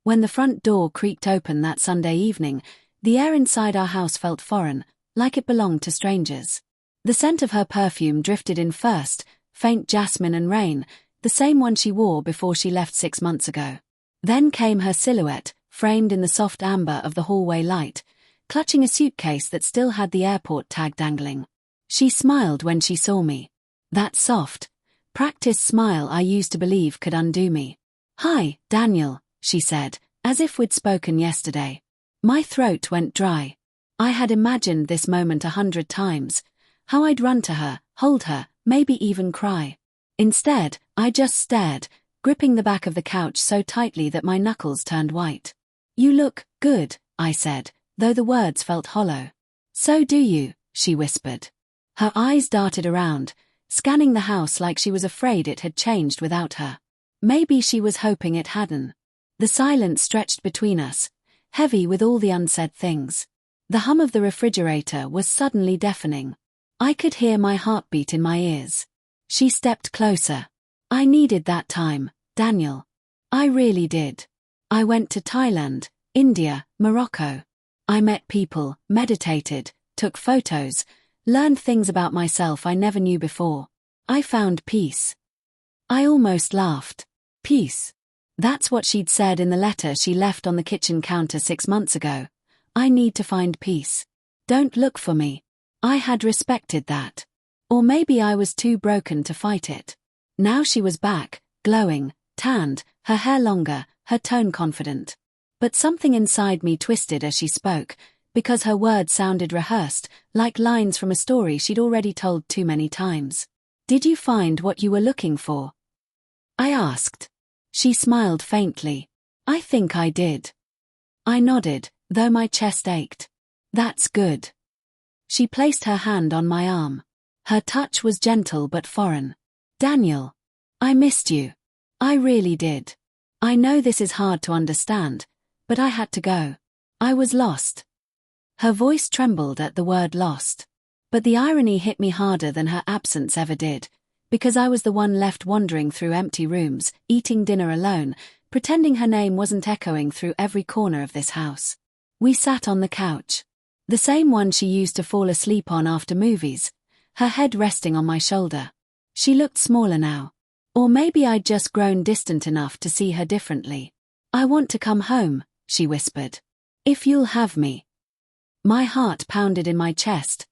When the front door creaked open that Sunday evening, the air inside our house felt foreign, like it belonged to strangers. The scent of her perfume drifted in first, faint jasmine and rain, the same one she wore before she left 6 months ago. Then came her silhouette, framed in the soft amber of the hallway light, clutching a suitcase that still had the airport tag dangling. She smiled when she saw me. That soft, practiced smile I used to believe could undo me. "Hi, Daniel," she said, as if we'd spoken yesterday. My throat went dry. I had imagined this moment 100 times, how I'd run to her, hold her, maybe even cry. Instead, I just stared, gripping the back of the couch so tightly that my knuckles turned white. "You look good," I said, though the words felt hollow. "So do you," she whispered. Her eyes darted around, scanning the house like she was afraid it had changed without her. Maybe she was hoping it hadn't. The silence stretched between us, heavy with all the unsaid things. The hum of the refrigerator was suddenly deafening. I could hear my heartbeat in my ears. She stepped closer. "I needed that time, Daniel. I really did. I went to Thailand, India, Morocco. I met people, meditated, took photos, learned things about myself I never knew before. I found peace." I almost laughed. Peace. That's what she'd said in the letter she left on the kitchen counter 6 months ago. I need to find peace. Don't look for me. I had respected that. Or maybe I was too broken to fight it. Now she was back, glowing, tanned, her hair longer, her tone confident. But something inside me twisted as she spoke, because her words sounded rehearsed, like lines from a story she'd already told too many times. "Did you find what you were looking for?" I asked. She smiled faintly. "I think I did." I nodded, though my chest ached. "That's good." She placed her hand on my arm. Her touch was gentle but foreign. "Daniel, I missed you. I really did. I know this is hard to understand, but I had to go. I was lost." Her voice trembled at the word lost. But the irony hit me harder than her absence ever did, because I was the one left wandering through empty rooms, eating dinner alone, pretending her name wasn't echoing through every corner of this house. We sat on the couch. The same one she used to fall asleep on after movies, her head resting on my shoulder. She looked smaller now. Or maybe I'd just grown distant enough to see her differently. "I want to come home," she whispered. "If you'll have me." My heart pounded in my chest,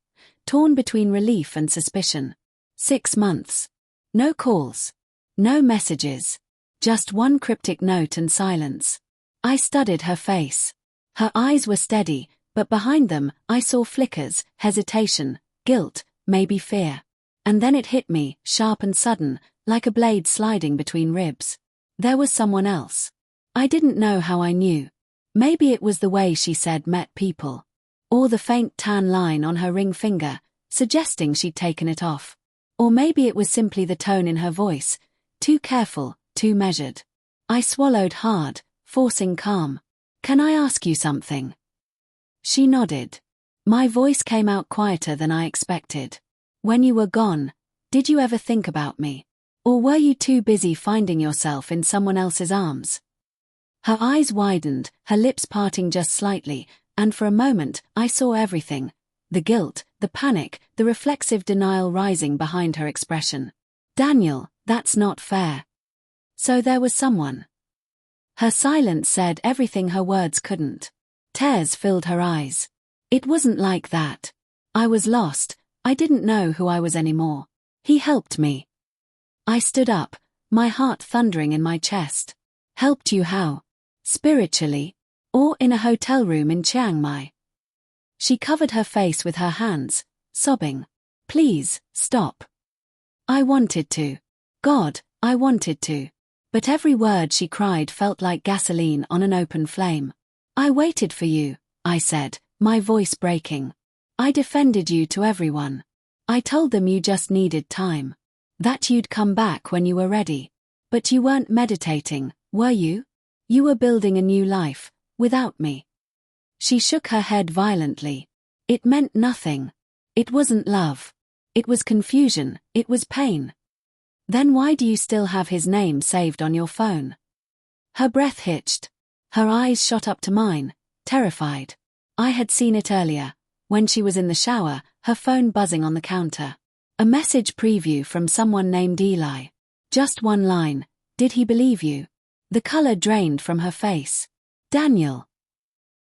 torn between relief and suspicion. 6 months. No calls. No messages. Just one cryptic note and silence. I studied her face. Her eyes were steady, but behind them I saw flickers, hesitation, guilt, maybe fear. And then it hit me, sharp and sudden, like a blade sliding between ribs. There was someone else. I didn't know how I knew. Maybe it was the way she said "met people." Or the faint tan line on her ring finger, suggesting she'd taken it off. Or maybe it was simply the tone in her voice, too careful, too measured. I swallowed hard, forcing calm. "Can I ask you something?" She nodded. My voice came out quieter than I expected. "When you were gone, did you ever think about me? Or were you too busy finding yourself in someone else's arms?" Her eyes widened, her lips parting just slightly, and for a moment I saw everything. The guilt, the panic, the reflexive denial rising behind her expression. "Daniel, that's not fair." So there was someone. Her silence said everything her words couldn't. Tears filled her eyes. "It wasn't like that. I was lost, I didn't know who I was anymore. He helped me." I stood up, my heart thundering in my chest. "Helped you how? Spiritually? Or in a hotel room in Chiang Mai?" She covered her face with her hands, sobbing. "Please, stop." I wanted to. God, I wanted to. But every word she cried felt like gasoline on an open flame. "I waited for you," I said, my voice breaking. "I defended you to everyone. I told them you just needed time. That you'd come back when you were ready. But you weren't meditating, were you? You were building a new life, without me." She shook her head violently. "It meant nothing. It wasn't love. It was confusion, it was pain." "Then why do you still have his name saved on your phone?" Her breath hitched. Her eyes shot up to mine, terrified. I had seen it earlier, when she was in the shower, her phone buzzing on the counter. A message preview from someone named Eli. Just one line, "Did he believe you?" The color drained from her face. "Daniel."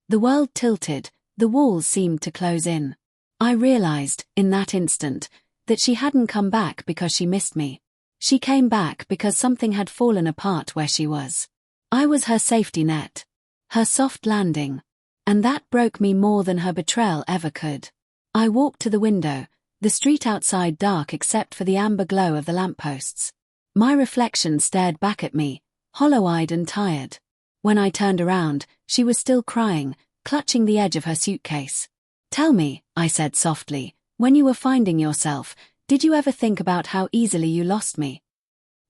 The world tilted, the walls seemed to close in. I realized, in that instant, that she hadn't come back because she missed me. She came back because something had fallen apart where she was. I was her safety net. Her soft landing. And that broke me more than her betrayal ever could. I walked to the window, the street outside dark except for the amber glow of the lampposts. My reflection stared back at me, hollow-eyed and tired. When I turned around, she was still crying, clutching the edge of her suitcase. "Tell me," I said softly, "when you were finding yourself, did you ever think about how easily you lost me?"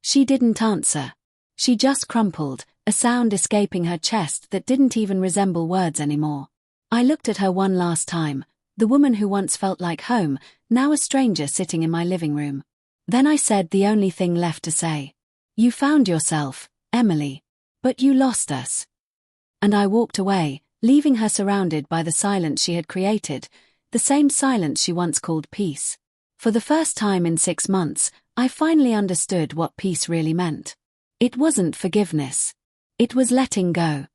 She didn't answer. She just crumpled, a sound escaping her chest that didn't even resemble words anymore. I looked at her one last time, the woman who once felt like home, now a stranger sitting in my living room. Then I said the only thing left to say. "You found yourself, Emily. But you lost us." And I walked away, leaving her surrounded by the silence she had created, the same silence she once called peace. For the first time in 6 months, I finally understood what peace really meant. It wasn't forgiveness. It was letting go.